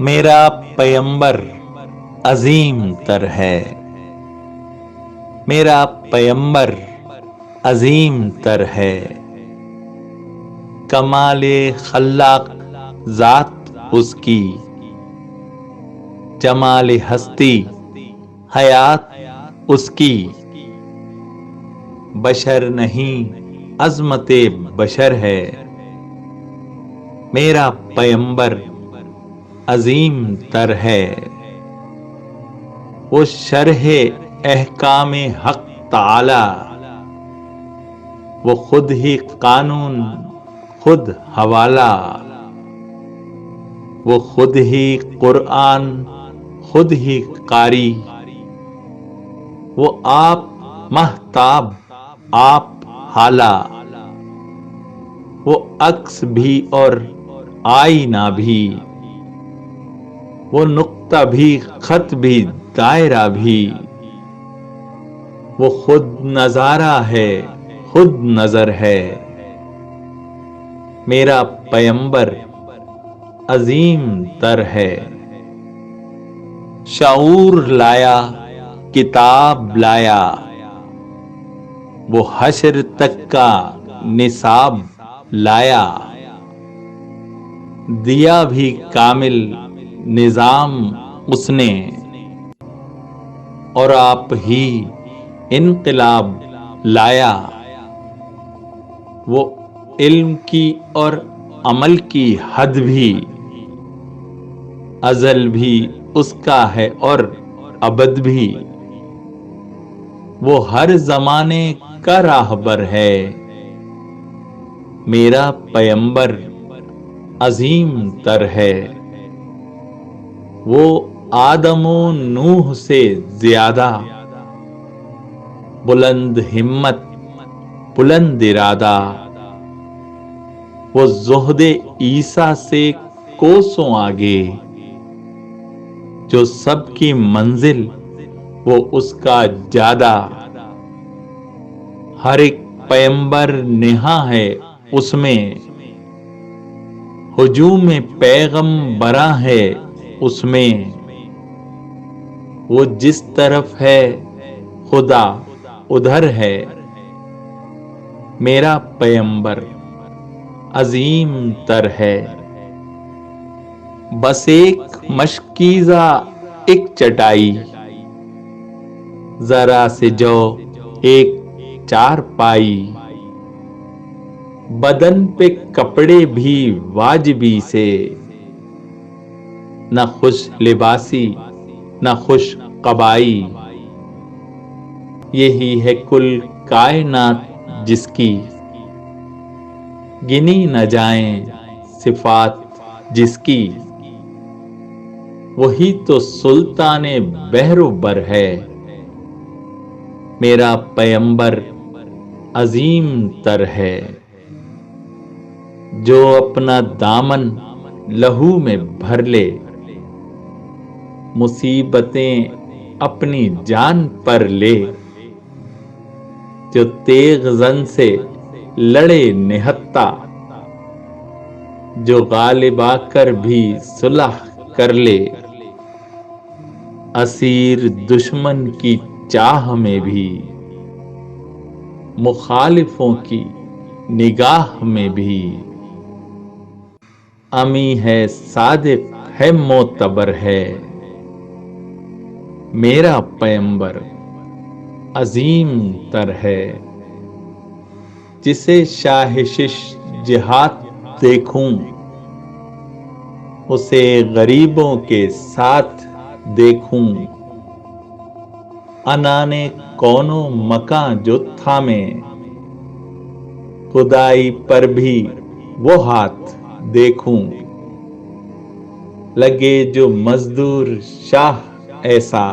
میرا پیمبر عظیم تر ہے، میرا پیمبر عظیم تر ہے، کمال خلاق ذات اس کی، جمال ہستی حیات اس کی، بشر نہیں عظمت بشر ہے، میرا پیمبر عظیم تر ہے، وہ شرح احکام حق تعالی، وہ خود ہی قانون، خود حوالہ، وہ خود ہی قرآن، خود ہی قاری، وہ آپ مہتاب، آپ حالہ، وہ عکس بھی اور آئینہ بھی، وہ نقطہ بھی خط بھی دائرہ بھی، وہ خود نظارہ ہے، خود نظر ہے، میرا پیمبر عظیم تر ہے، شعور لایا، کتاب لایا، وہ حشر تک کا نصاب لایا، دیا بھی کامل نظام اس نے، اور آپ ہی انقلاب لایا، وہ علم کی اور عمل کی حد بھی، ازل بھی اس کا ہے اور ابد بھی، وہ ہر زمانے کا راہبر ہے، میرا پیمبر عظیم تر ہے، وہ آدم و نوح سے زیادہ بلند ہمت، بلند ارادہ، وہ زہد عیسیٰ سے کوسوں آگے، جو سب کی منزل وہ اس کا جادہ، ہر ایک پیمبر نہاں ہے اس میں، ہجوم پیغمبراں ہے اس میں، وہ جس طرف ہے خدا ادھر ہے، میرا پیمبر عظیم تر ہے، بس ایک مشکیزہ ایک چٹائی، ذرا سے جو ایک چارپائی، بدن پہ کپڑے بھی واجبی سے، نہ خوش لباسی نہ خوش قبائی، یہی ہے کل کائنات جس کی، گنی نہ جائیں صفات جس کی، وہی تو سلطان بحر و بر ہے، میرا پیمبر عظیم تر ہے، جو اپنا دامن لہو میں بھر لے، مصیبتیں اپنی جان پر لے، جو تیغ زن سے لڑے نہتا، جو غالب آ کر بھی صلح کر لے، اسیر دشمن کی چاہ میں بھی، مخالفوں کی نگاہ میں بھی، امی ہے صادق ہے معتبر ہے، میرا پیمبر عظیم تر ہے، جسے شاہشش جہاد دیکھوں، اسے غریبوں کے ساتھ دیکھوں، عنان کون و مکاں جو تھامے، خدائی پر بھی وہ ہاتھ دیکھوں، لگے جو مزدور شاہ ایسا،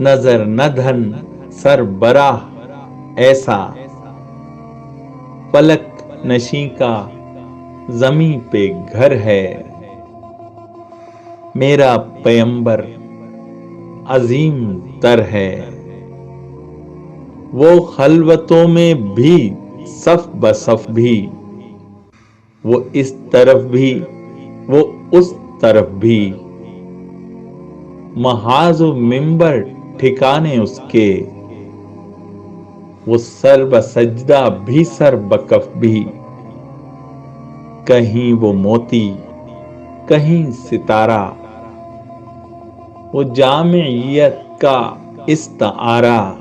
نظر نہ دھن سربراہ ایسا، فلک نشیں کا زمیں پہ گھر ہے، میرا پیمبر عظیم تر ہے، وہ خلوتوں میں بھی صف بصف بھی، وہ اس طرف بھی وہ اس طرف بھی، محاذ و منبر ٹھکانے اس کے، وہ سر بسجدہ بھی سر بکف بھی، کہیں وہ موتی کہیں ستارہ، وہ جامعیت کا استعارہ،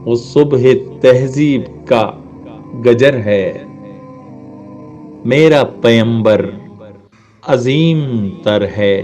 وہ صبح تہذیب کا گجر ہے، میرا پیمبر عظیم تر ہے۔